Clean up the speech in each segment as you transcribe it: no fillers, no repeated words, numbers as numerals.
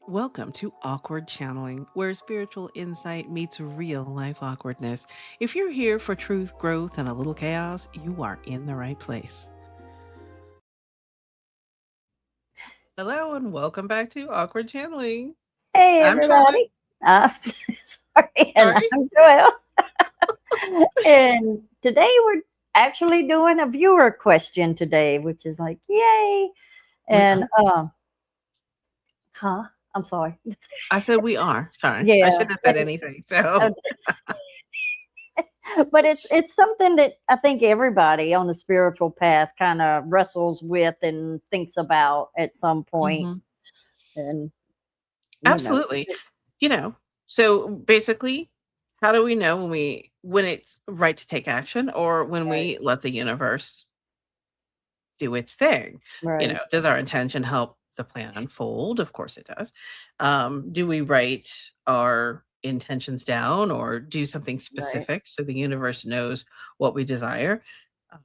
Welcome to Awkward Channeling, where spiritual insight meets real life awkwardness. If you're here for truth, growth, and a little chaos, you are in the right place. Hello, and welcome back to Awkward Channeling. Hey, I'm Shauna. everybody. Sorry, and Sorry. I'm Joelle. And today we're actually doing a viewer question today, which is like, yay. We And, are. huh? I'm sorry. I said we are. Sorry. I Yeah. shouldn't have said anything. uh, So, but it's something that I think everybody on the spiritual path kind of wrestles with and thinks about at some point. mhm. And, you know, Absolutely. You know, so basically, how do we know when it's right to take action or when right, we let the universe do its thing? right, Does our intention help the plan unfold? Of course it does. Do we write our intentions down or do something right, specific so the universe knows what we desire? Uh,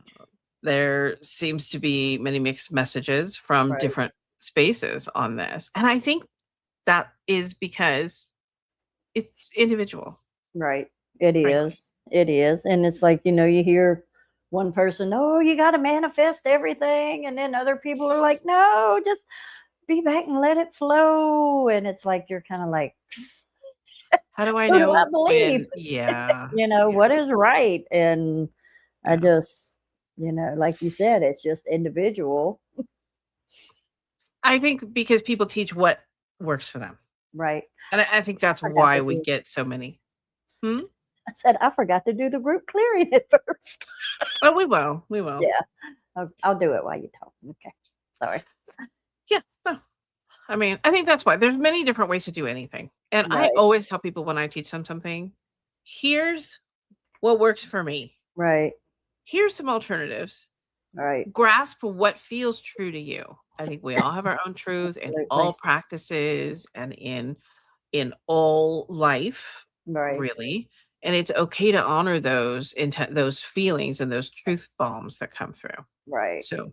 there seems to be many mixed messages from right, different spaces on this. And I think that is because it's individual, right. It frankly. is. It is. And it's like, you hear one person, oh, you got to manifest everything. And then other people are like, no, just be back and let it flow. And it's like, you're kind of like, How do I who do I know believe? when? Yeah, yeah, What is right? And I yeah. just, like you said, it's just individual. I think because people teach what works for them. Right. And I think that's I forgot why to we do, get so many. Hmm? I said, I forgot to do the group clearing at first. Oh, we will. We will. Yeah. I'll do it while you talk. Okay. Sorry. Yeah. No. I mean, I think that's why there's many different ways to do anything. And I Right. always tell people when I teach them something, here's what works for me. Right. Here's some alternatives. Right. Grasp what feels true to you. I think we all have our own truth in all Absolutely. practices and in all life, Right, really. And it's okay to honor those feelings and those truth bombs that come through. right. So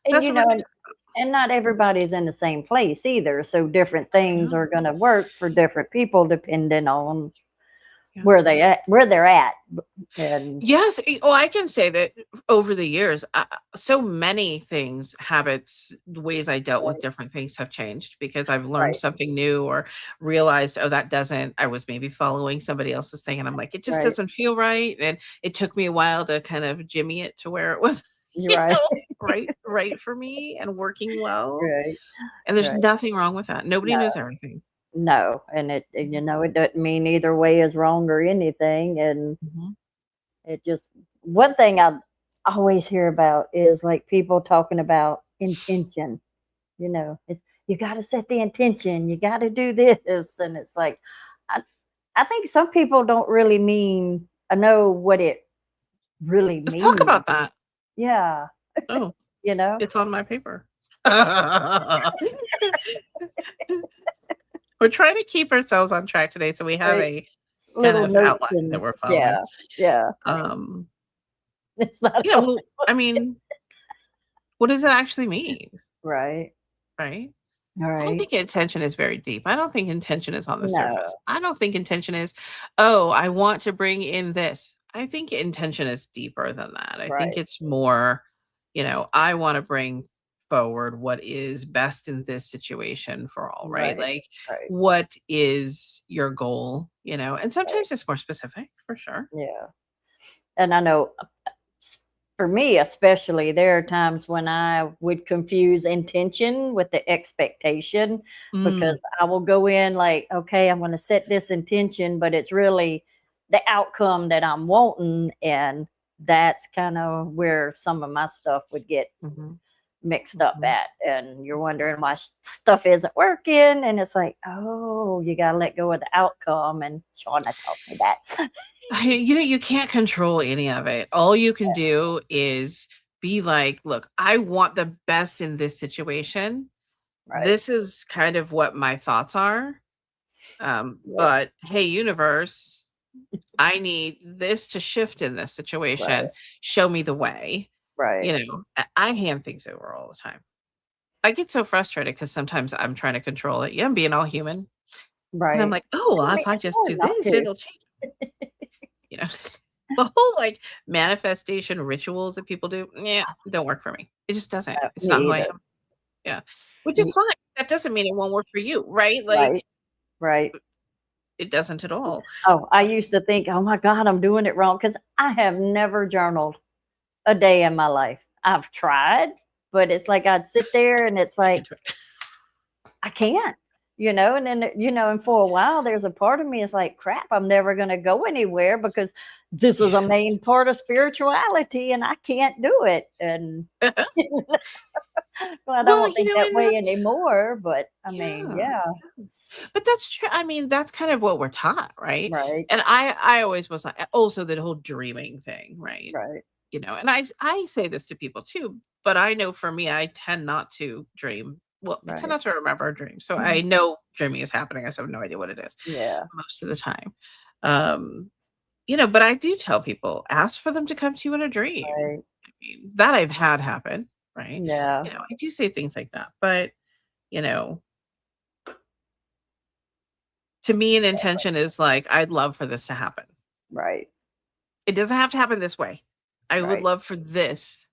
And, that's what we're going to talk and not everybody's in the same place either, so different things about. are gonna work for different people depending on Yeah. where they're at, and Yes. Oh, I can say that over the years, so many things, habits, the ways I dealt with right, different things have changed because I've learned right, something new or realized, oh, that doesn't, I was maybe following somebody else's thing. And I'm like, it just right. doesn't feel right. And it took me a while to kind of jimmy it to where it was, You're right, right for me and working well. right, And there's right. nothing wrong with that. Nobody No, knows everything. no, it doesn't mean either way is wrong or anything, and Mhm. it just one thing I always hear about is, like, people talking about intention. It's you got to set the intention, you got to do this, and it's like I, I think some people don't really mean I know what it really Let's talk means. about that. Yeah, Oh, you know, it's on my paper. We're trying to keep ourselves on track today, so we have right? a kind Little of notes outline that and we're following. yeah, yeah. Um, It's not yeah, always well, I mean, what does it actually mean, right. right? All I don't right. think intention is very deep. I don't think intention is on the surface. No. I don't think intention is, "Oh, I want to bring in this." I think intention is deeper than that. I think Right. it's more, I wanna bring forward what is best in this situation for all, right? Right. Like, Right. what is your goal, And Right. sometimes it's more specific, for sure. Yeah. And I know for me, especially, there are times when I would confuse intention with the expectation Mm, because I will go in like, okay, I'm going to set this intention, but it's really the outcome that I'm wanting. And that's kind of where some of my stuff would get mhm, mixed up mhm. at. And you're wondering why stuff isn't working. And it's like, oh, you got to let go of the outcome. And Shauna taught me that. You can't control any of it. All you can do is be like, "Look, I want the best in this situation. Right. This is kind of what my thoughts are. Yep. But hey, universe, I need this to shift in this Right. situation. Show me the way." Right. I hand things over all the time. I get so frustrated because sometimes I'm trying to control it. Yeah, I'm being all human. And I'm Right. like, "Oh, I well, mean, if I it's just hard do not this, to. it'll change," you know? The whole, like, manifestation rituals that people do, yeah, don't work for me. It just doesn't. No, It's not me who I either. am. Yeah. Which is Me fine. That doesn't mean it won't work for you, right? Right, Like, right. it doesn't at all. Oh, I used to think, "Oh my god, I'm doing it wrong," because I have never journaled a day in my life. I've tried, but it's like I'd sit there and it's I like, can't do it. I can't, and then, and for a while, there's a part of me is like, crap, I'm never going to go anywhere because this is a Yeah. main part of spirituality and I can't do it. And well, I Well, don't think that and way that's anymore, but I mean, yeah. yeah, But that's true. I mean, that's kind of what we're taught, right? right, And I always was like also the whole dreaming thing, right? right, And I say this to people too, but I know for me, I tend not to dream. Well, I tend right. not to remember a dream. So Mhm. I know dreaming is happening. I just have no idea what it is Yeah, most of the time. Um, but I do tell people, ask for them to come to you in a dream. right. I mean, that I've had happen, right? Yeah, I do say things like that. But, you know, to me, an intention is like, I'd love for this to happen. right, It doesn't have to happen this way. I would right. love for this,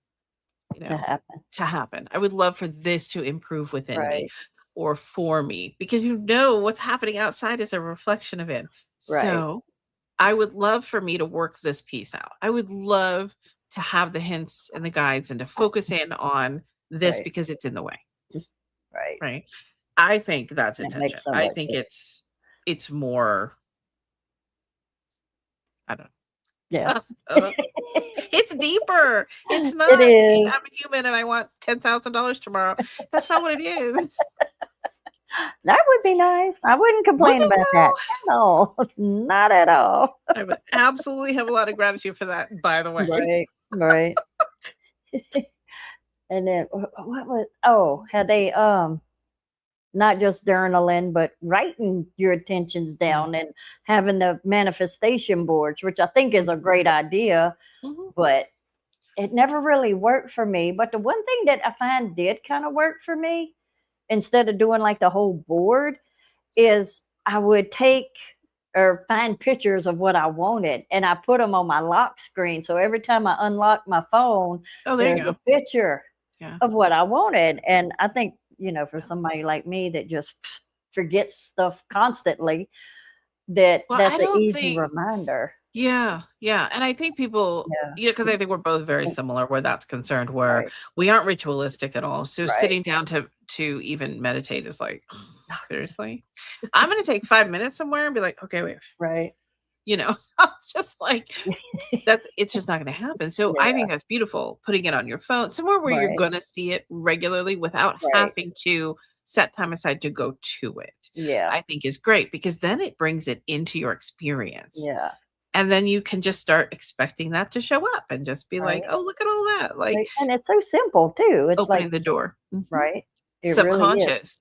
you To know, happen. to happen. I would love for this to improve within me Right, or for me because what's happening outside is a reflection of it. right, So I would love for me to work this piece out. I would love to have the hints and the guides and to focus in on this right, because it's in the way, right. right? I think that's That intention. makes so I much think sense. it's more, I don't Yeah. know. It's deeper. It's It not, "Hey, is. I'm a human and I want $10,000 tomorrow." That's not what it is. That would be nice. I wouldn't Wouldn't complain it about that though? at all. Not at all. I would absolutely have a lot of gratitude for that, by the way. Right, right. And then what was had they not just journaling, but writing your intentions Mm, down and having the manifestation boards, which I think is a mhm, great idea, mhm. but it never really worked for me. But the one thing that I find did kind of work for me, instead of doing like the whole board, is I would take or find pictures of what I wanted and I put them on my lock screen. So every time I unlock my phone, Oh, there you there's a go. picture Yeah. of what I wanted. And I think, for somebody like me that just forgets stuff constantly, Well, I that's an don't easy think reminder. yeah, yeah, and I think people Yeah. because I think we're both very similar where that's concerned, where Right. we aren't ritualistic at all. So Right. sitting down to even meditate is like, seriously? I'm gonna take 5 minutes somewhere and be like, "Okay, wait." Right. I'm just like, it's just not gonna happen. So I Yeah. think that's beautiful, putting it on your phone, somewhere where you're Right. gonna see it regularly without Right. having to set time aside to go to it, Yeah. I think is great because then it brings it into your experience. Yeah. And then you can just start expecting that to show up and just be like, Right. "Oh, look at all that." Like Right. And it's so simple too. It's like, opening the door. Mhm. right. It really is. Subconscious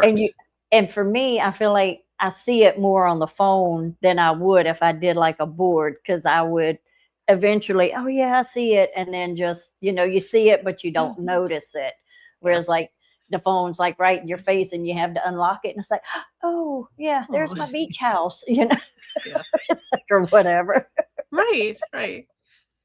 And you works. and for me, I feel like I see it more on the phone than I would if I did like a board, because I would eventually, "Oh, yeah, I see it," and then just, you see it, but you don't Mhm. notice it. Yeah. Whereas, like, the phone's, like, right in your face and you have to unlock it, and it's like, "Oh, yeah, there's Oh, my beach house," you know? yeah. It's like or whatever. Right, right.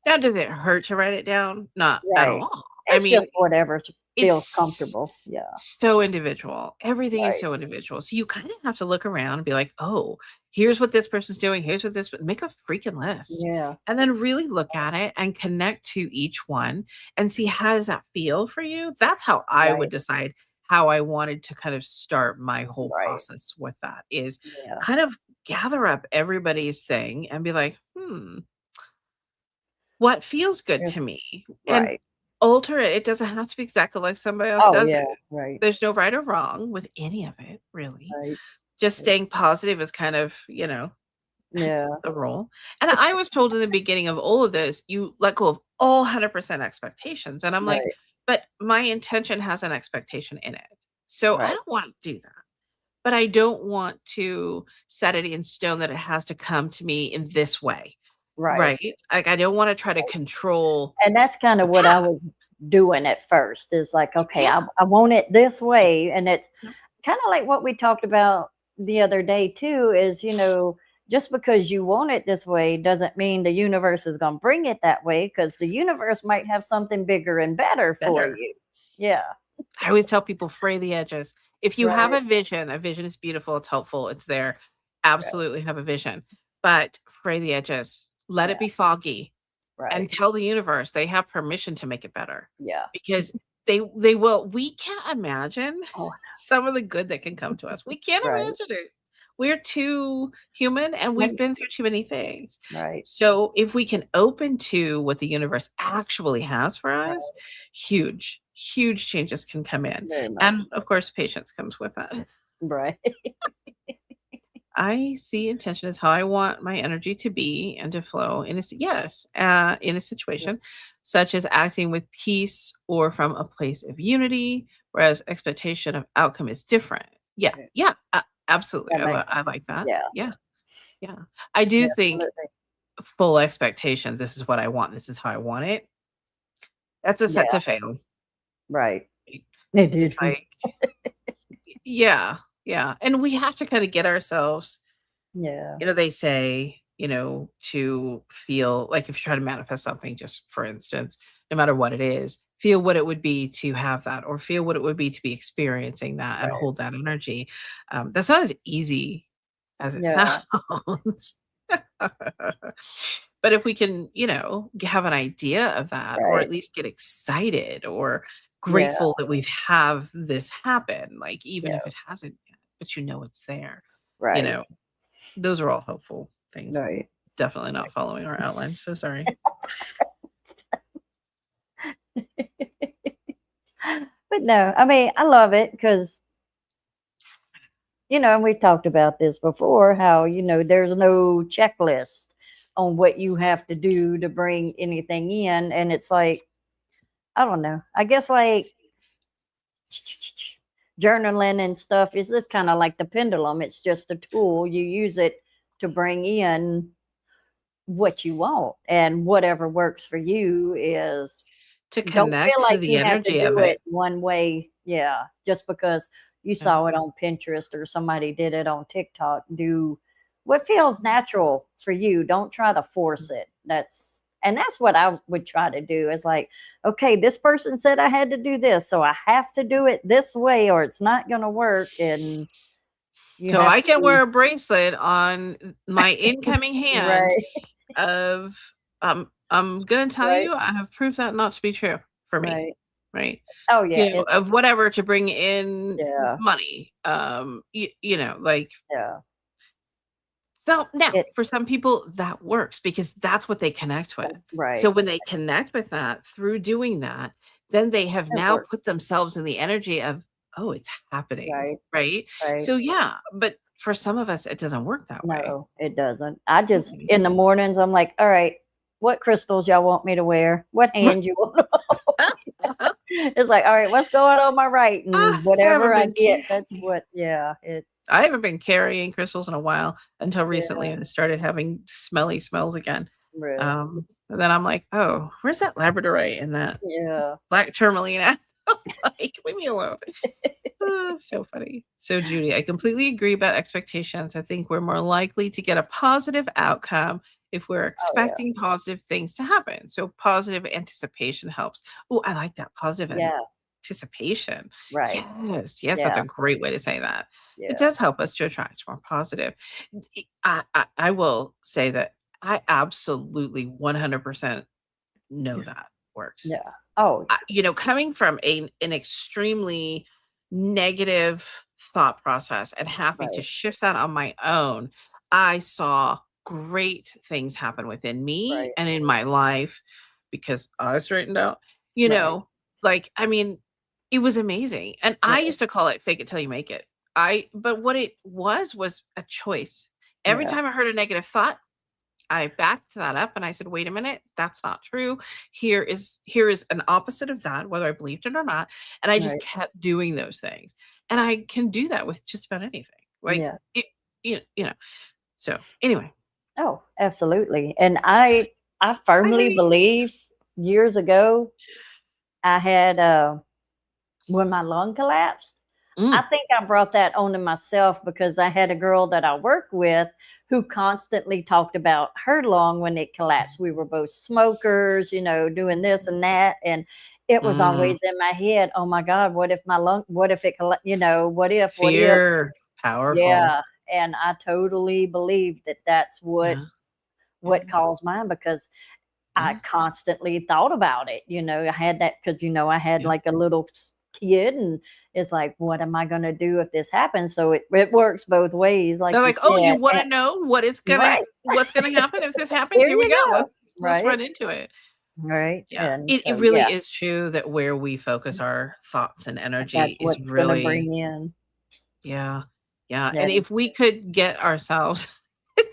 Now does it hurt to write it down? Not at Right. all. I It's mean, just whatever feels it's comfortable. Yeah. so individual. Everything is Right. so individual. So you kind of have to look around and be like, "Oh, here's what this person's doing. Here's what this," make a freaking list. Yeah. And then really look at it and connect to each one and see how does that feel for you? That's how I would Right. decide how I wanted to kind of start my whole Right. process with that is Yeah. kind of gather up everybody's thing and be like, what feels good Yeah. to me? And Right. alter it. It doesn't have to be exactly like somebody else Oh, does yeah. it. Right. There's no right or wrong with any of it, really. Right. Just Yeah. staying positive is kind of, Yeah. the role. And I was told in the beginning of all of this, you let go of all 100% expectations. And I'm like, Right. but my intention has an expectation in it. So I Right. don't want to do that. But I don't want to set it in stone that it has to come to me in this way. Right. Right? Like I don't want to try to control And that's kind the of what I path. was doing at first. It's like, okay, Yeah. I want it this way. And it's Yep. kind of like what we talked about the other day, too, is, just because you want it this way doesn't mean the universe is going to bring it that way, because the universe might have something bigger and better for Better. you. Yeah. I always tell people fray the edges. If you have Right. a vision is beautiful, it's helpful, it's there. Right. Absolutely have a vision, but fray the edges. Let Yeah. it be foggy and Right. tell the universe they have permission to make it better Yeah. because they will. We can't imagine Oh, some of the good that can come to us. We can't right. imagine it. We're too human and we've And, been through too many things. right. So if we can open to what the universe actually has for us, Right. huge, huge changes can come in. Very much. And of course, patience comes with that. Right. I see intention as how I want my energy to be and to flow in in a situation such as acting with peace or from a place of unity, whereas expectation of outcome is different. Yeah, Right. yeah, absolutely. That makes, I like that. yeah. Yeah, yeah. I do think Absolutely. full expectation. This is what I want. This is how I want it. That's a set Yeah. to fail. Right. It- It It's is. like, yeah, yeah. And we have to kind of get ourselves. Yeah. They say, to feel like if you're trying to manifest something, just for instance, no matter what it is, feel what it would be to have that, or feel what it would be to be experiencing that and Right. hold that energy. That's not as easy as it Yeah. sounds. But if we can, have an idea of that, or Right. at least get excited or Yeah. grateful that we have this happen, like even if Yeah. it hasn't yet, but it's there, you Right. know, those are all helpful things. Right. Definitely not following our outline, so sorry. But no, I mean, I love it because, and we've talked about this before, how, there's no checklist on what you have to do to bring anything in. And it's like, I don't know. I guess like journaling and stuff is just kind of like the pendulum. It's just a tool. You use it to bring in what you want, and whatever works for you is, To don't feel connect to like the you have to energy of do it. it one way. Yeah, just because you Yeah. saw it on Pinterest or somebody did it on TikTok. Do what feels natural for you. Don't try to force it. That's what I would try to do. Is like, okay, this person said I had to do this, so I have to do it this way or it's not going to work. And you So have I can to, wear a bracelet on my incoming hand right, of, I'm gonna tell right, you, I have proof that not to be true for me, right. right? Oh yeah, it's, Of whatever to bring in yeah, money. Like, yeah. so now It, for some people that works because that's what they connect with. So right. when they connect with that through doing that, then they have It now works. put themselves in the energy of, oh, it's happening, Right, right? right. So yeah, but for some of us, it doesn't work that way. No, it doesn't. I just, Mhm. in the mornings, I'm like, all right, what crystals y'all want me to wear? What hand you want? It's like, all right, what's going on my right? And I whatever haven't I been get, that's what, yeah, I haven't been carrying crystals in a while until recently, yeah, and I started having smelly smells again. really, And then I'm like, oh, where's that labradorite and that yeah, black tourmaline at? Like, leave me alone. So funny. So, Judy, I completely agree about expectations. I think we're more likely to get a positive outcome if we're oh yeah, expecting positive things to happen. So, positive anticipation helps. Oh, I like that. Positive yeah, anticipation. right, Yes, yes, that's yeah, a great way to say that. It yeah, does help us to attract more positive. I will say that I absolutely 100% know that works. yeah. Oh, Coming from an extremely negative thought process and having to right, shift that on my own, I saw great things happen within me right, and in my life because I straightened out, you right, know, like, I mean, it was amazing. And I right, used to call it fake it till you make it. But what it was a choice. Every yeah, time I heard a negative thought, I backed that up and I said, "Wait a minute, that's not true. Here is an opposite of that, whether I believed it or not." And I just right, kept doing those things. And I can do that with just about anything. Like yeah. it, you know. So anyway, Oh, absolutely. And I I firmly hear you. believe years ago. I had when my lung collapsed. I Mm, think I brought that onto myself because I had a girl that I worked with who constantly talked about her lung when it collapsed. We were both smokers, doing this and that, and it was mm. always in my head. Oh my God, what if my lung? What if it? What if? Fear, powerful. Yeah, and I totally believe that that's what Yeah, what yeah, caused mine because I yeah, constantly thought about it. I had that because I had yeah. like a little kid, and it's like, what am I going to do if this happens? So it works both ways, like They're you like, "Oh, you said. wanna know Right. what's gonna happen if this happens? There Here we you go. go. Let's Right. run into it." Right. Yeah. And It so, really yeah, is true that where we focus our thoughts and energy that's is what's going to really bring in. yeah, yeah, That and is if we could get ourselves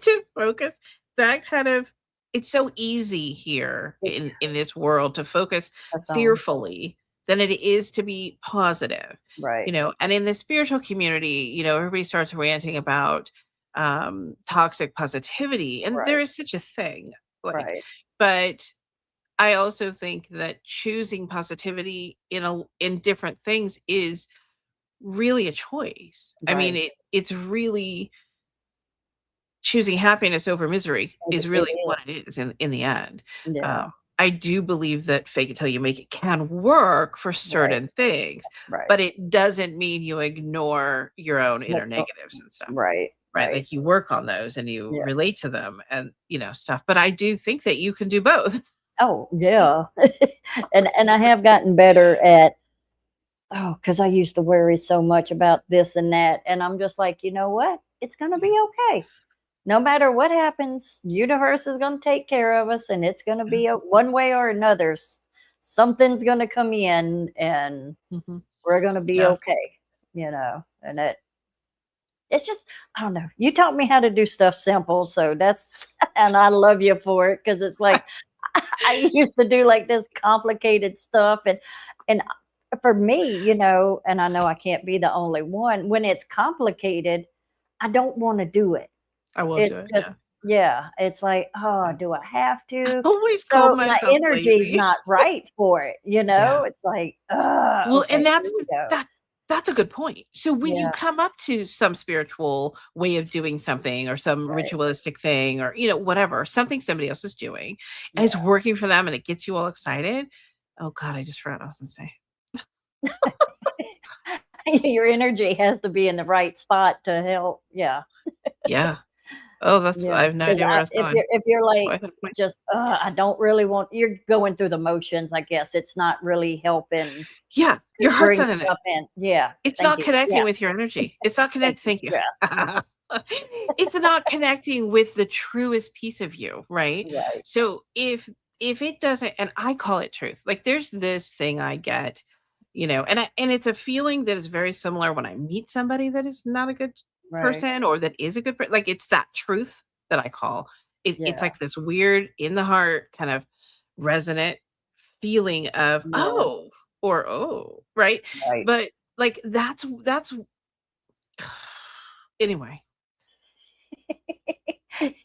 to focus that kind of it's so easy here it, in this world to focus that's on. fearfully than it is to be positive, Right. and in the spiritual community, everybody starts ranting about, toxic positivity, and there Right. is such a thing, like, Right. but I also think that choosing positivity in different things is really a choice. I mean, Right. it's really choosing happiness over misery is It really what is. it is in the end. Yeah. I do believe that fake it till you make it can work for Right. certain things, Right. but it doesn't mean you ignore your own inner What's going? negatives and stuff, Right. right? Right. Like you work on those and you Yeah. relate to them and stuff. But I do think that you can do both. Oh, yeah. And I have gotten better at because I used to worry so much about this and that, and I'm just like, "You know what? It's gonna be okay. No matter what happens, universe is gonna take care of us, and it's gonna Yeah. be one way or another. Something's gonna come in, and Mhm. we're gonna be Yeah. okay." And it's just I don't know. You taught me how to do stuff simple, so that's and I love you for it because it's like I used to do like this complicated stuff and for me, and I know I can't be the only one, when it's complicated, I don't want to do it. I won't do It's it. Yeah. just yeah, it's like, oh, Yeah. do I have I to? always called So my myself energy's lazy. not right for it, Yeah. It's like, Well, okay, and here we go. that's a good point. So when you Yeah, come up to some spiritual way of doing something or some right. ritualistic thing or whatever, something somebody else is doing and it's Yeah. working for them and it gets you all excited. Oh god, I just forgot what I was gonna say. Your energy has to be in the right spot to help. Yeah. Yeah. Oh, that's Yeah, I have no because idea where I was if going. you're Oh, like, I had a point. just, I don't really want you're going through the motions, I guess. It's not really helping Yeah, to your heart's bring not in it. stuff in. Yeah, It's thank not you. Yeah, connecting with your energy. It's not thank connect you. thank you. Yeah, It's not connecting with the truest piece of you, right? right, So if it doesn't and I call it truth. Like there's this thing I get, and it's a feeling that is very similar when I meet somebody that is not a good right. person or that is a good like it's that truth that I call. It's Yeah, like this weird in the heart kind of resonant feeling of yeah, oh or oh, right? right. But like that's anyway,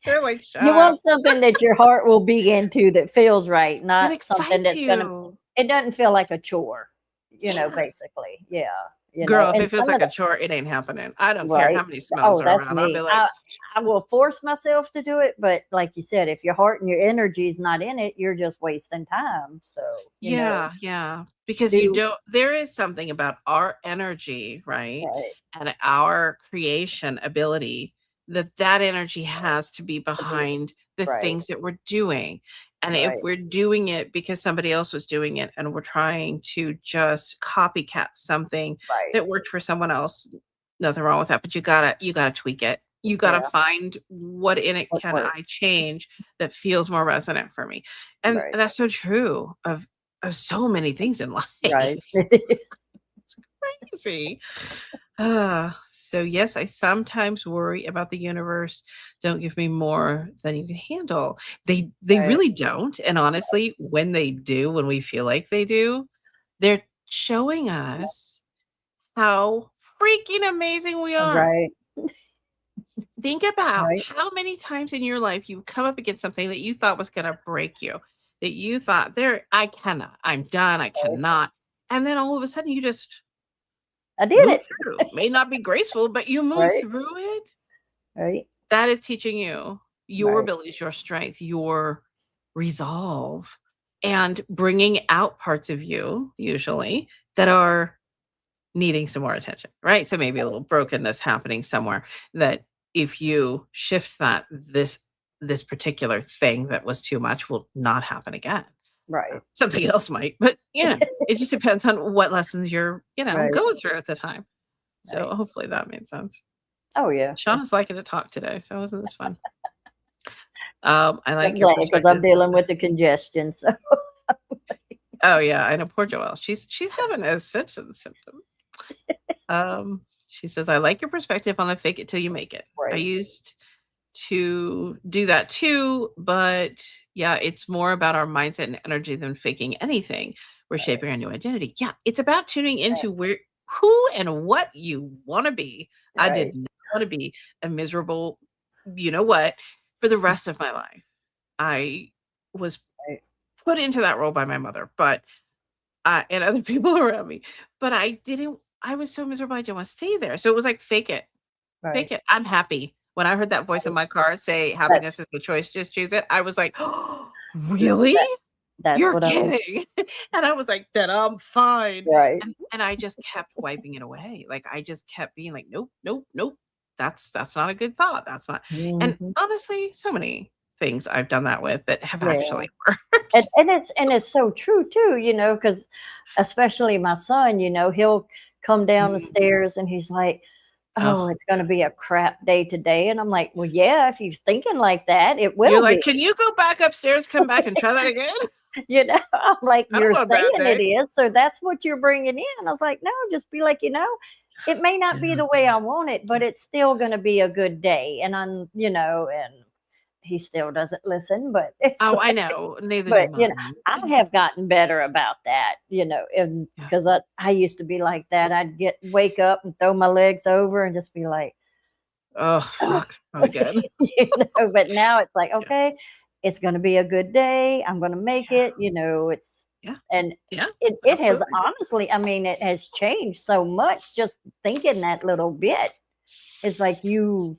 they're like, "Shut You up." want something that your heart will be into that feels right, That not something excites that's gonna you. it doesn't feel like a chore, Yeah. basically. Yeah, Girl, if and it feels some like of a chore, it ain't happening. I don't care right. how many smells Oh, are that's around. I'll be me. like, I will force myself to do it, but like you said, if your heart and your energy is not in it, you're just wasting time. So, yeah, yeah, because you do don't there is something about our energy, right? right, And our creation ability that energy has to be to be behind the right, things that we're doing. And if right, we're doing it because somebody else was doing it and we're trying to just copycat something right. that worked for someone else, nothing wrong with that, but you gotta tweak it. You gotta Yeah, find what in it what can I works. change that feels more resonant for me. And Right, that's so true of so many things in life. right. It's crazy. So yes, I sometimes worry about the universe. Don't give me more than you can handle. They Right. really don't. And honestly, when they do, when we feel like they do, they're showing us how freaking amazing we are. Right, Think about right. how many times in your life you come up against something that you thought was going to break you, that you thought, I cannot, I'm done, I Right. cannot. And then all of a sudden you just I did move it. through. May not be graceful, but you move Right. through it. Right. That is teaching you your Right. abilities, your strength, your resolve, and bringing out parts of you, usually, that are needing some more attention, right? So maybe a little brokenness happening somewhere that if you shift that, this particular thing that was too much will not happen again. Right. Something else might, but, it just depends on what lessons you're, Right. going through at the time. So Right. hopefully that made sense. Oh, yeah. Shauna's liking to talk today, so isn't this fun? I I'm like your glad because I'm perspective on dealing that. with the congestion. So Oh, yeah, I know, poor Joelle. She's having ascension symptoms. She says, "I like your perspective on the fake it till you make it. I right. used to do that too, but yeah, it's more about our mindset and energy than faking anything. We're Right. shaping our new identity. Yeah, it's about tuning into who and what you want to be. I Right. did not want to be a miserable, you know what, for the rest of my life. I was Right. put into that role by my mother, but and other people around me, but I was so miserable, I didn't wanna stay there, so it was like, "Fake it. Fake Right. it. I'm happy." When I heard that voice in Right. my car say, "Happiness That's is the choice, just choose it," I was like, "Really? that. That's You're what I was. kidding?" And I was like, "Then I'm fine." Right. And I just kept wiping it away, like, I just kept being like, "Nope, nope, nope. That's not a good thought, that's not." And Hmm. honestly, so many things I've done that with that have Yeah. actually worked. And it's so true too, because especially my son, he'll come down the Mm. stairs and he's like, "Oh, Oh. it's gonna be a crap day today." And I'm like, "Well, yeah, if you're thinking like that, it You're will like, be." "Can you go back upstairs, come back and try that again?" I'm like, I don't "You're want a bad saying it day. is, so that's what you're bringing in." I was like, "No, just be like, it may not be Yeah, the way I want it, but yeah. it's still gonna be a good day." And he still doesn't listen, but it's Oh, I know, neither do but, mine. I have gotten better about that, and Yeah. because I used to be like that. I'd wake up and throw my legs over and just be like, Oh, "Ugh." fuck, not again. But now it's like, Yeah, "Okay, it's gonna be a good day. I'm gonna make yeah, it," it's yeah, and yeah, it has absolutely. honestly, I mean, it has changed so much just thinking that little bit. It's like you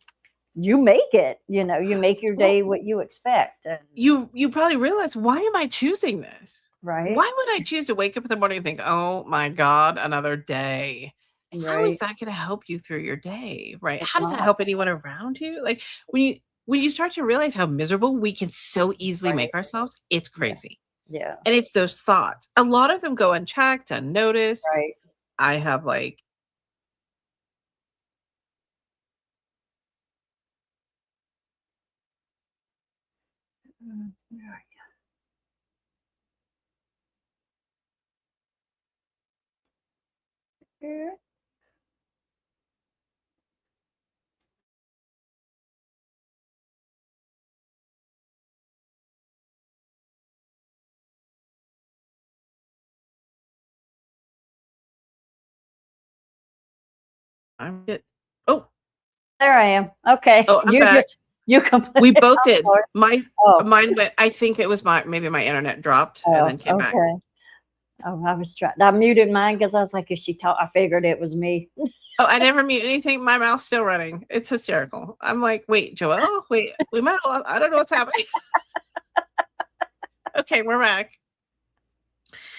make it, you make your Well, day what you expect, and you probably realize, "Why am I choosing this? right? Why would I choose to wake up in the morning and think, 'Oh my god, another day?' How is Right. that gonna help you through your day, right? It's How does that not. help anyone around you?" Like, when you start to realize how miserable we can so easily Right. make ourselves, it's Yeah. crazy. Yeah. And it's those thoughts. A lot of them go unchecked, unnoticed. Right. I have, like, Mm, right. Yeah. I'm get oh, There I am. Okay. oh, I'm back. You completely We both I'm did. sorry. Oh, Mine went, I think it was maybe my internet dropped and oh, then came back. okay. Oh, I muted mine because I was like, if she talk I figured it was me. Oh, I never mute anything. My mouth's still running. It's hysterical. I'm like, "Wait, Joelle? Wait, we might have I don't know what's happening." Okay, we're back.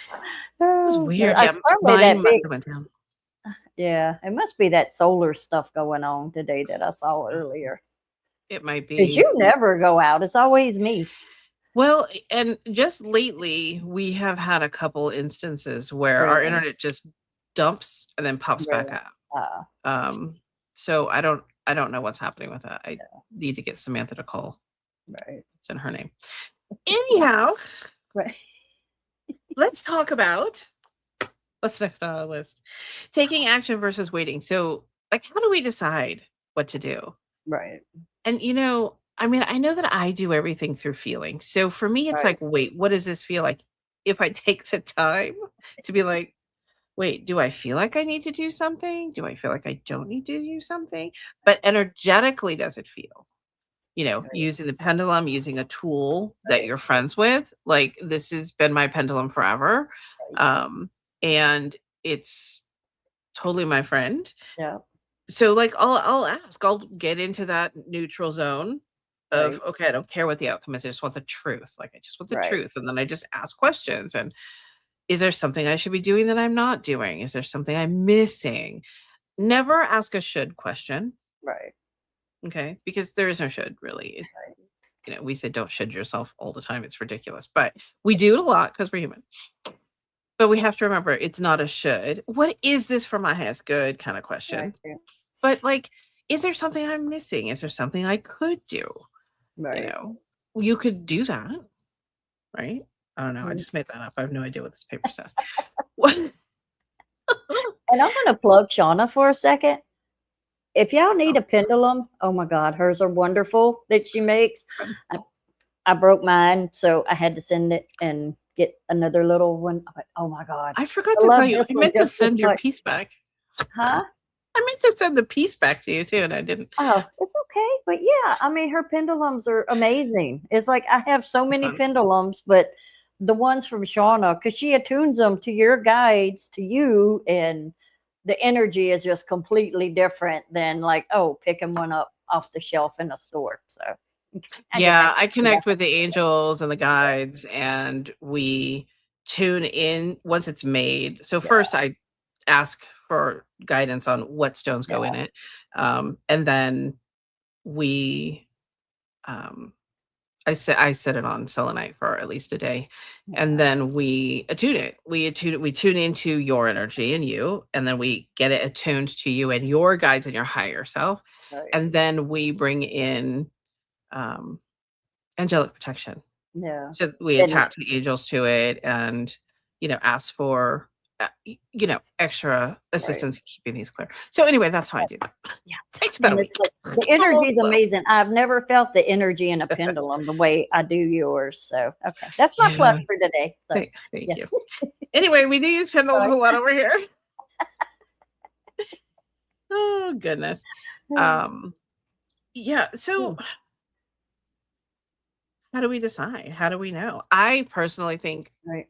It was Oh, weird. Yeah, it's probably mine that must big. have went down. Yeah, it must be that solar stuff going on today that I saw earlier. It might Because be. you never go out. It's always me. Well, and just lately, we have had a couple instances where our Really, internet just dumps and then pops back really. up. Uh, So I don't know what's happening with that. I need to get Samantha to call. right, It's in her name. Anyhow, right, let's talk about what's next on our list. Taking action versus waiting. So, like, how do we decide what to do? right, And I mean, I know that I do everything through feeling. So for me, it's right, like, wait, what does this feel like? If I take the time to be like, wait, do I feel like I need to do something? Do I feel like I don't need to do something? But energetically, does it feel? Right. using the pendulum, using a tool that you're friends with. Like, this has been my pendulum forever. Right. Um, and it's totally my friend. Yeah. So, like, I'll ask, I'll get into that neutral zone of, Right. okay, I don't care what the outcome is. I just want the truth. Like, I just want the Right. truth. And then I just ask questions. And is there something I should be doing that I'm not doing? Is there something I'm missing? Never ask a should question. Right. Okay. Because there is no should really. We say don't should yourself all the time. It's ridiculous. But we do it a lot because we're human. But we have to remember it's not a should. What is this for my highest good kind of Right. question? Right. But, like, is there something I'm missing? Is there something I could do? You Right. know, you could do that, right? I don't know. I Mm. just made that up. I have no idea what this paper says. What? And I'm gonna plug Shauna for a second. If y'all need a pendulum, oh my God, hers are wonderful that she makes. I, I broke mine, so I had to send it and get another little one. But oh my God, I forgot I to tell love you. this I one meant to just as send your much. piece back. Huh? I meant to send the piece back to you too, and I didn't. Oh, it's okay. But yeah, I mean, her pendulums are amazing. It's like I have so many Fun. pendulums, but the ones from Shauna, because she attunes them to your guides, to you, and the energy is just completely different than like, oh, picking one up off the shelf in a store. So I get that. Yeah, I connect with the angels and the guides, and we tune in once it's made. So Yeah, first, I ask for guidance on what stones yeah, go in it, and then we, um, I set it on selenite for at least a day, and yeah. then we attune it. We tune into your energy and you, and then we get it attuned to you and your guides and your higher self, Right. and then we bring in um, angelic protection. Yeah. So we And attach the angels to it and, ask for, extra right. assistance in keeping these clear. So anyway, that's how I do that. Yeah, takes about And a it's week. like the I'm energy almost is done. amazing. I've never felt the energy in a pendulum the way I do yours. So okay. That's my plug Yeah, for today. So thank yeah. you. Anyway, we do use pendulums a Sorry. lot over here. Oh, goodness. Um, yeah, so how do we decide? How do we know? I personally think Right.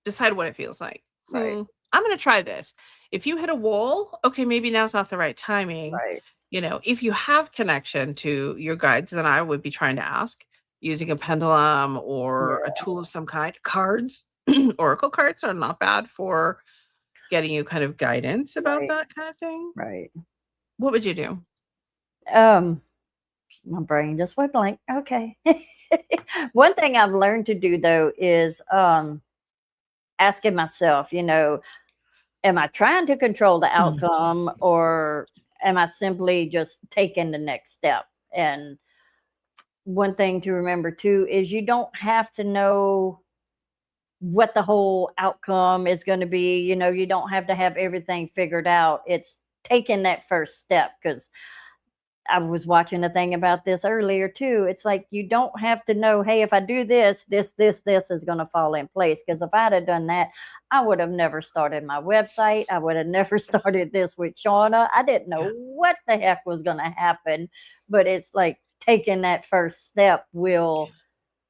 decide what it feels like. Right. I'm gonna try this. If you hit a wall, okay, maybe now's not the right timing. Right. If you have connection to your guides, then I would be trying to ask using a pendulum or a Yeah. tool of some kind. Cards, oracle cards are not bad for getting you kind of guidance about Right. that kind of thing. Right. What would you do? Um, my brain just went blank. Okay. One thing I've learned to do though is asking myself, am I trying to control the Mm. outcome or am I simply just taking the next step? And one thing to remember too is you don't have to know what the whole outcome is going to be. You don't have to have everything figured out. It's taking that first step because I was watching a thing about this earlier too. It's like you don't have to know, hey, if I do this, this is going to fall in place. Because if I'd have done that, I would have never started my website. I would have never started this with Shauna. I didn't know Yeah. what the heck was going to happen. But it's like taking that first step will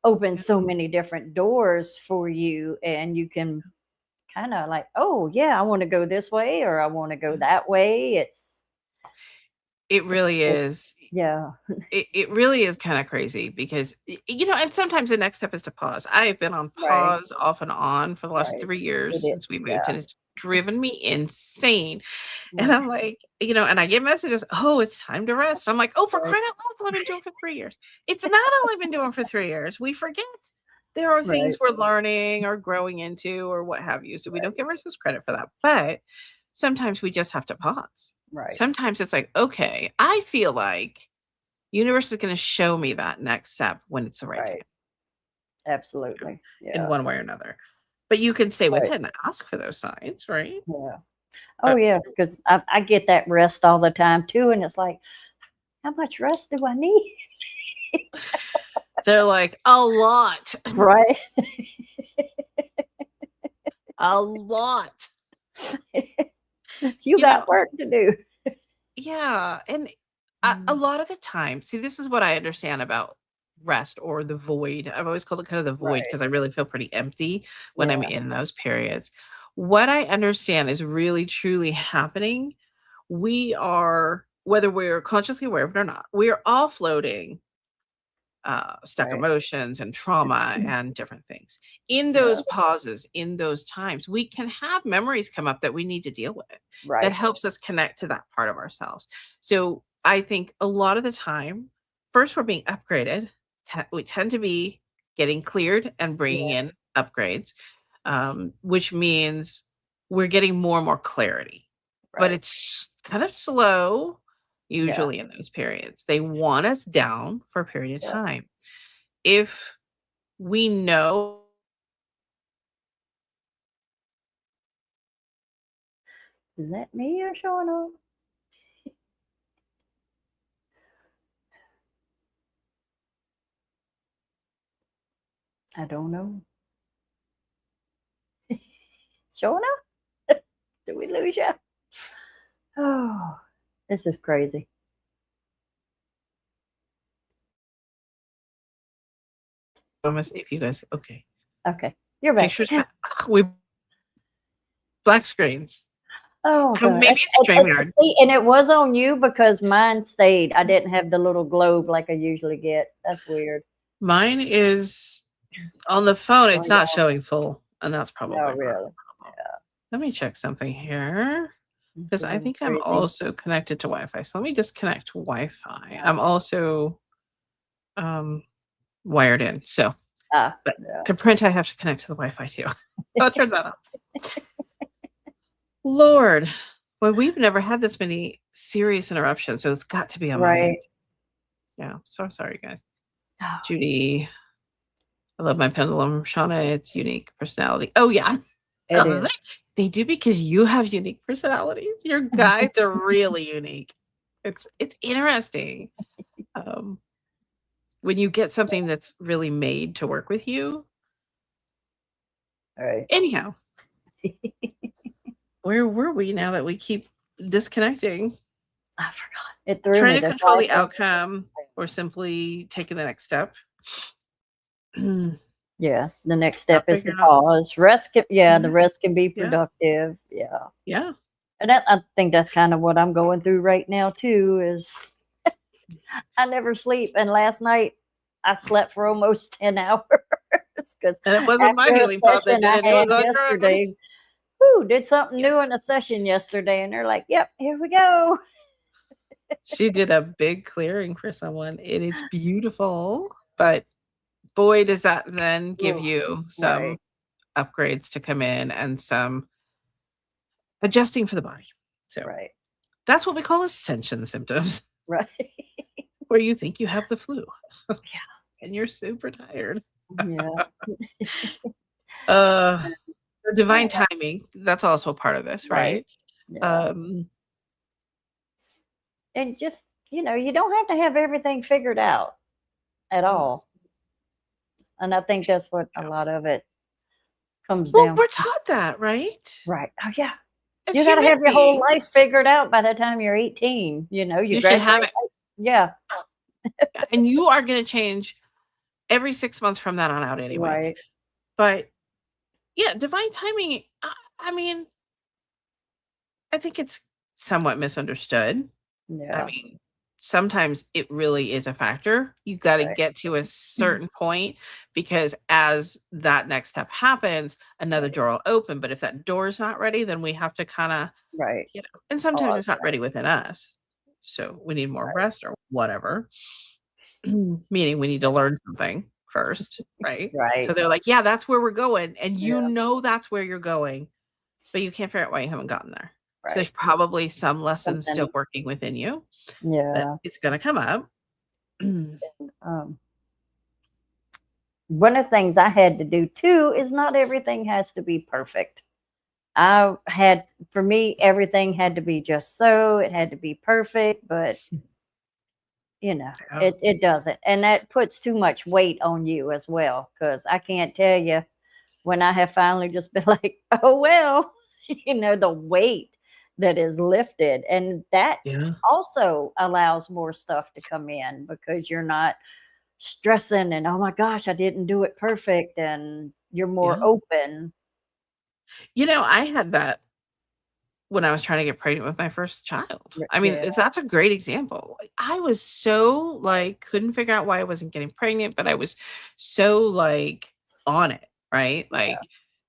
open Yeah. so many different doors for you. And you can kind of like, oh, yeah, I want to go this way or I want to go that way. It It's really amazing. is. Yeah. It really is kind of crazy because and sometimes the next step is to pause. I have been on Right. pause off and on for the last Right. 3 years It is. since we moved, Yeah. and it's driven me insane. And Right. I'm like, and I get messages, oh, it's time to rest. I'm like, oh, for Right. crying out loud, it's all I've been doing for 3 years. It's not all I've been doing for 3 years. We forget there are things Right. we're learning or growing into or what have you. So we don't Right. give ourselves credit for that. But sometimes we just have to pause. Right. Sometimes it's like, okay, I feel like universe is going to show me that next step when it's the right time, Right. Absolutely. in Yeah. one way or another. But you can stay with Right. it and ask for those signs, right? Yeah. Uh, Oh, yeah. Because I get that rest all the time too. And it's like, how much rest do I need? they're like, a lot, Right. a lot. You You know, got work to do. yeah. And A lot of the time, see, this is what I understand about rest or the void. I've always called it kind of the void Right. because I really feel pretty empty when I'm Yeah. in those periods. What I understand is really truly happening. We are, whether we're consciously aware of it or not, we are all floating stuck Right. emotions and trauma and different things. In Yeah. those pauses, in those times, we can have memories come up that we need to deal with that Right. helps us connect to that part of ourselves. So I think a lot of the time, first, we're being upgraded. We tend to be getting cleared and bringing Yeah. in upgrades, which means we're getting more and more clarity. But Right. it's kind of slow Yeah. usually in those periods. They want us down for a period of Yeah. time. If we know Is that me you're showing up? I don't know. Showing up? Did we lose you? Oh, this is crazy. I'm gonna see if you guys okay. Okay. You're back. Pictures we black screens. Oh god. Maybe it's StreamYard. See, and it was on you because mine stayed. I didn't have the little globe like I usually get. That's weird. Mine is on the phone, Oh it's not yeah. showing full, and that's No, probably part of really. the problem. Let me check something here It's because I driving think I'm crazy. also connected to Wi-Fi. So let me disconnect Wi-Fi. I'm Uh, also um, wired in. So, but yeah. to print, I have to connect to the Wi-Fi too. So I'll turn that off. Lord, well, we've never had this many serious interruptions, so it's got to be on my end. Right. Yeah, so sorry, guys. Oh, Judy, I love my pendulum. Shauna, it's unique personality. Oh yeah, it is. they do because you have unique personalities. Your guides are really unique. It's interesting when you get something that's really made to work with you. Right. Anyhow, where were we now that we keep disconnecting? I forgot. It threw Trying me. to That's control why I the said outcome or simply taking the next step. yeah. The next Not step is the figuring out. pause. Rest can, yeah, the Mhm. rest can be Yeah, productive. Yeah. yeah. And I think that's kind of what I'm going through right now too is I never sleep. And last night I slept for almost 10 hours because And it wasn't my after a healing pod that session did I it, it was had on your own. yesterday, whoo, did something Yeah. new in a session yesterday. And they're like, yep, here we go. She did a big clearing for someone, and it's beautiful, but boy, does that then give Ooh, you some right, upgrades to come in and some adjusting for the body. So, right, that's what we call ascension symptoms, right. where you think you have the flu, and you're super tired. Yeah. Uh, divine Oh, timing, that's also part of this, right. right? Yeah. Um, And just, you don't have to have everything figured out at mm, all. And I think that's what a yeah. lot of it comes Well, down. we're taught that, right? Right. Oh, yeah. As You gotta human have your whole life beings, figured out by the time you're 18, you you should have graduate. it. Yeah. Yeah, and you are gonna change every 6 months from that on out anyway. Right. But, yeah, divine timing, I mean, I think it's somewhat misunderstood. I Yeah. mean, sometimes it really is a factor. You gotta Right. get to a certain point because as that next step happens, another Right. door will open, but if that door is not ready, then we have to kinda, Right. and sometimes Pause. it's not ready within us. So, we need more Right. rest or whatever. Meaning we need to learn something first, right? So Right. they're like, "Yeah, that's where we're going," and you Yeah. know that's where you're going, but you can't figure out why you haven't gotten there. So Right. there's probably some lessons still Something. working within you that Yeah. it's gonna come up. Um, one of the things I had to do too is not everything has to be perfect. For me, everything had to be just so, it had to be perfect, but Yeah. it doesn't. And that puts too much weight on you as well. Cause I can't tell you when I have finally just been like, oh, well, the weight that is lifted, and that Yeah. also allows more stuff to come in because you're not stressing and, oh my gosh, I didn't do it perfect, and you're more Yeah. open. I had that when I was trying to get pregnant with my first child. I mean, Yeah, that's a great example. Like, I was so, like, couldn't figure out why I wasn't getting pregnant, but I was so, like, on it, right? yeah, Like,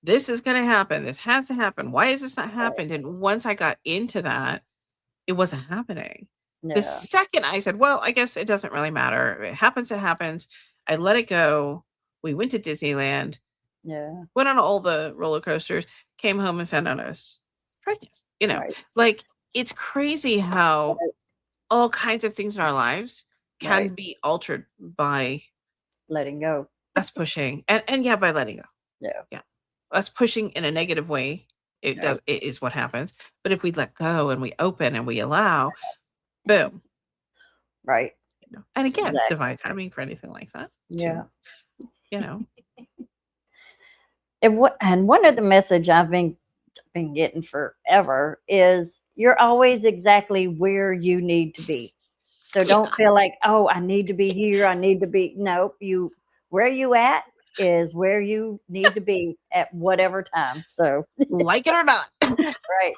this is gonna happen. This has to happen. Why is this not right. happened? And once I got into that, it wasn't happening. The Yeah, second I said, "Well, I guess it doesn't really matter. If it happens, it happens." I let it go. We went to Disneyland, yeah, went on all the roller coasters, came home and found out I was pregnant, you know? right, Like, it's crazy how right, all kinds of things in our lives right. can be altered by Letting go. us pushing and yeah, by letting go. Yeah, Yeah. Us pushing in a negative way, right, it is what happens. But if we let go and we open and we allow, boom, right. And again, Exactly. divine timing for anything like that too, Yeah. you know? And one of the message I've been getting forever is you're always exactly where you need to be. So don't Yeah. feel like, oh, I need to be here. I need to be. Nope. Where you at is where you need to be at whatever time. So, Like it or not. right.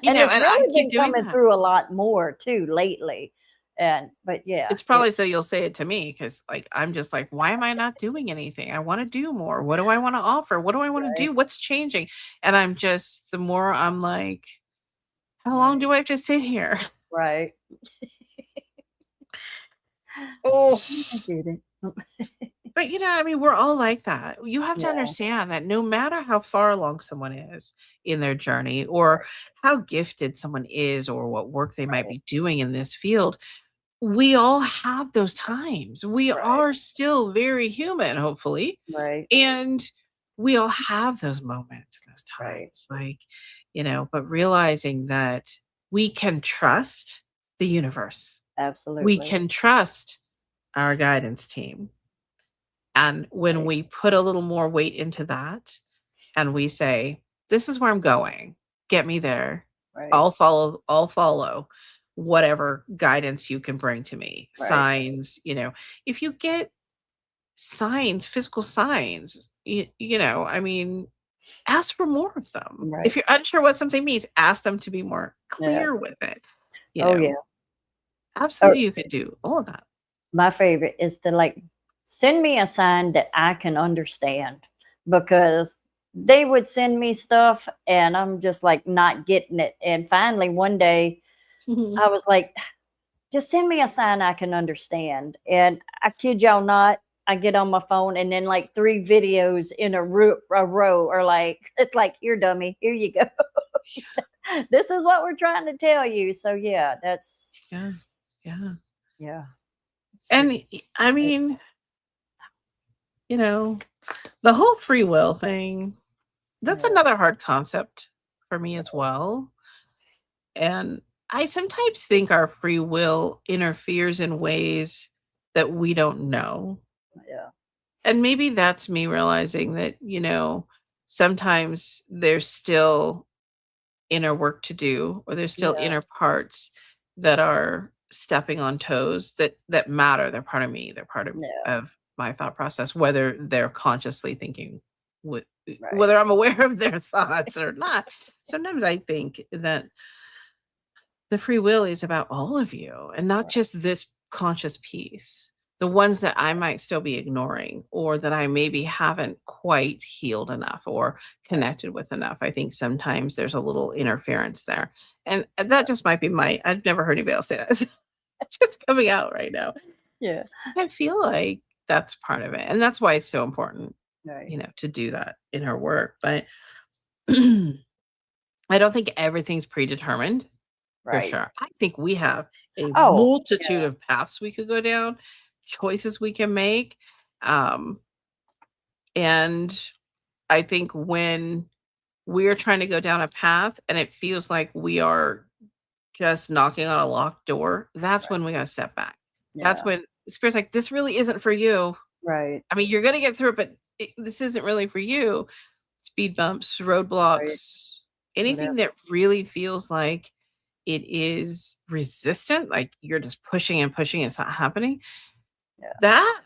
And it's And I really keep been doing coming that. through a lot more too lately. But yeah, It's probably so you'll say it to me because, like, I'm just like, "Why am I not doing anything? I wanna do more. What do I wanna offer? What do I wanna right, do? What's changing?" And I'm just the more I'm like, "How long right, do I have to sit here?" right. Oh. I get it. But, I mean, we're all like that. You have to Yeah, understand that no matter how far along someone is in their journey or how gifted someone is or what work they might right, be doing in this field, we all have those times. We right, are still very human, hopefully. right, And we all have those moments, those right. times, like, but realizing that we can trust the universe. We Absolutely. can trust our guidance team. And when Right, we put a little more weight into that and we say, this is where I'm going, get me there. right, I'll follow whatever guidance you can bring to me. right, Signs, if you get signs, physical signs, I mean, ask for more of them. right. If you're unsure what something means, ask them to be more Yeah. clear with it. You Oh, know, yeah. Oh, absolutely you could do all of that. my favorite is to like send me a sign that I can understand because they would send me stuff and I'm just like not getting it. And finally, one day Mhm. I was like, just send me a sign I can understand. And I kid y'all not, I get on my phone and then like three videos in a row are like, it's like, here, dummy, here you go. This is what we're trying to tell you. So yeah, Yeah. Yeah. yeah, And it's I it, mean, you know, the whole free will thing, that's yeah, another hard concept for me as well. And I sometimes think our free will interferes in ways that we don't know. yeah, And maybe that's me realizing that, sometimes there's still inner work to do, or there's still yeah, inner parts that are stepping on toes that matter. They're part of me. They're part of, yeah, of my thought process, whether they're consciously thinking with right, whether I'm aware of their thoughts or not. Sometimes I think that the free will is about all of you and not right, just this conscious piece. The ones that I might still be ignoring or that I maybe haven't quite healed enough or right, connected with enough. I think sometimes there's a little interference there. And that just might be I've never heard anybody else say that. It's just coming out right now. yeah, I feel like that's part of it. And that's why it's so important, right, to do that in her work. But I don't think everything's predetermined. For right. sure. I think we have a Oh, multitude yeah, of paths we could go down, choices we can make. Um, and I think when we're trying to go down a path and it feels like we are just knocking on a locked door, that's when we gotta step back. That's yeah, when Spirit's like, this really isn't for you. right, I mean, you're gonna get through it, but this isn't really for you. Speed bumps, right, roadblocks, anything whatever. that really feels like it is resistant, like you're just pushing and pushing, it's not happening, Yeah, that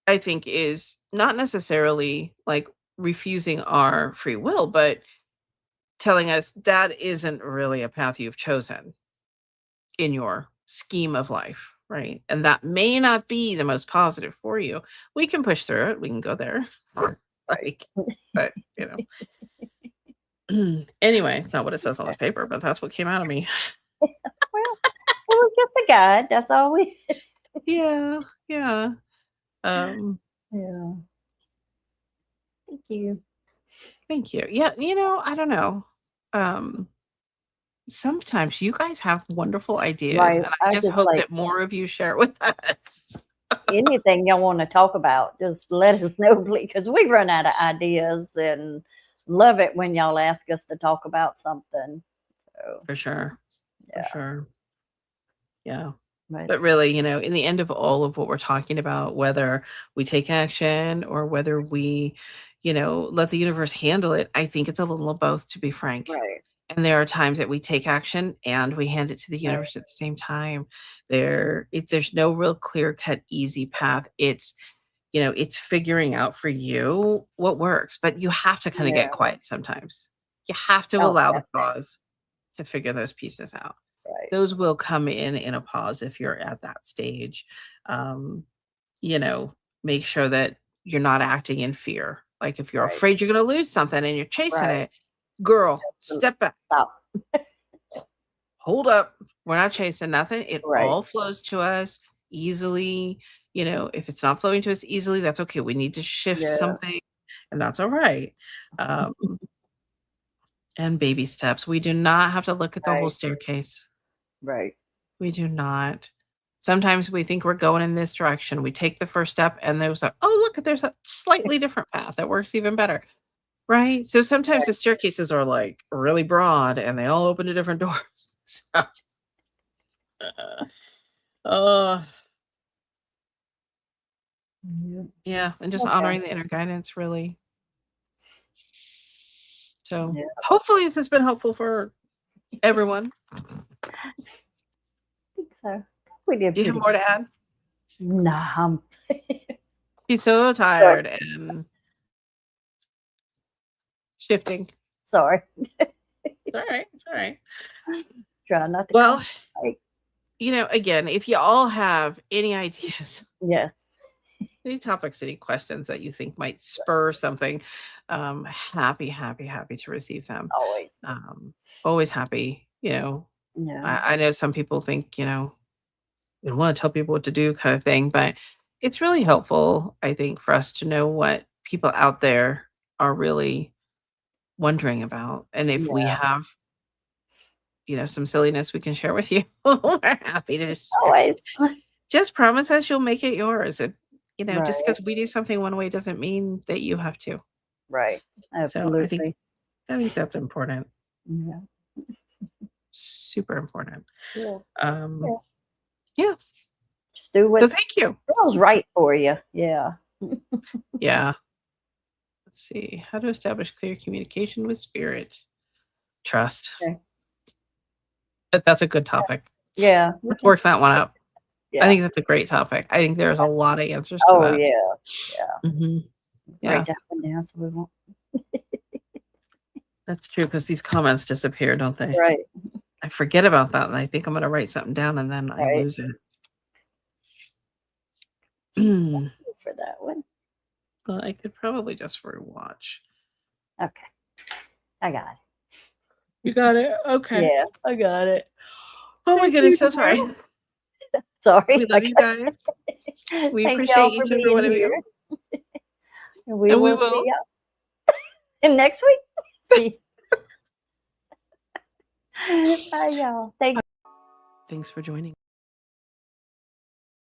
I think is not necessarily like refusing our free will, but telling us that isn't really a path you've chosen in your scheme of life, right? And that may not be the most positive for you. We can push through it. We can go there. right. Like, but anyway, it's not what it says on this paper, but that's what came out of me. Well, it was just a guide. That's all we. Yeah, yeah. Um, Yeah. Thank you. Thank you. Yeah, I don't know. Um, Sometimes you guys have wonderful ideas, Right. and I I just just hope like that more of you share it with us. anything y'all want to talk about, just let us know, please, because we run out of ideas and love it when y'all ask us to talk about something. So, For sure. For yeah. sure. Yeah. But But really, in the end of all of what we're talking about, whether we take action or whether we, let the universe handle it, I think it's a little of both, to be frank. right, And there are times that we take action and we hand it to the right, universe at the same time. There's no real clear cut, easy path. It's figuring out for you what works, but you have to kind of get yeah. quiet sometimes. You have to Oh, allow the definitely. pause to figure those pieces out. Right, Those will come in a pause if you're at that stage. Um, you know, Make sure that you're not acting in fear. Like if you're right, afraid you're going to lose something and you're chasing right. it, girl, So, step back. stop. Hold up. We're not chasing nothing. It Right. all flows to us easily. If it's not flowing to us easily, that's okay. We need to shift Yeah. something, and that's all right. Um, and baby steps. We do not have to look at the whole Right. staircase. Right. We do not. Sometimes we think we're going in this direction. We take the first step, and there's there's a slightly different path that works even better. Right? So sometimes the Right. staircases are like really broad and they all open to different doors. So, uh, uh, Yeah. yeah, and just Okay. honoring the inner guidance, really. So Yeah. hopefully this has been helpful for everyone. I think so. We did Do you have pretty more good. to add? Nah, She's so sorry. tired and shifting. Sorry. It's all right. It's all right. Try not to Well, call. Right. again, if you all have any ideas, Yes. any topics, any questions that you think might spur something, happy to receive them. Always. Always happy. Yeah. I know some people think, we want to tell people what to do kind of thing, but it's really helpful, I think, for us to know what people out there are really wondering about. And if we Yeah. have, some silliness we can share with you, we're happy to share. Always. Just promise us you'll make it yours. Just Right. because we do something one way doesn't mean that you have to. Right. So Absolutely. I think that's important. Yeah. Super important. Yeah. Um, Yeah. yeah. Just do So what thank you. feels right for you. Yeah. Yeah. Let's see. How to establish clear communication with spirit. Trust. Okay. That's a good topic. Yeah. We Let's can. work that one up. I Yeah. think that's a great topic. I think there's a lot of answers to Oh that. yeah. Yeah. Mhm. Write Yeah, that one down so we won't. that's true because these comments disappear, don't they? Right. I forget about that and I think I'm going to write something down and then I Right. lose it. For that one. Well, I could probably just rewatch. Okay. I got You got it? it. Okay. Yeah. I got it. Oh my Thank you, goodness, so dear. sorry. We Sorry. love you guys. We Thank appreciate y'all for each and every being one of here. you. And we And we will see will. y'all next week. See. Bye, y'all. Thank Thanks for joining.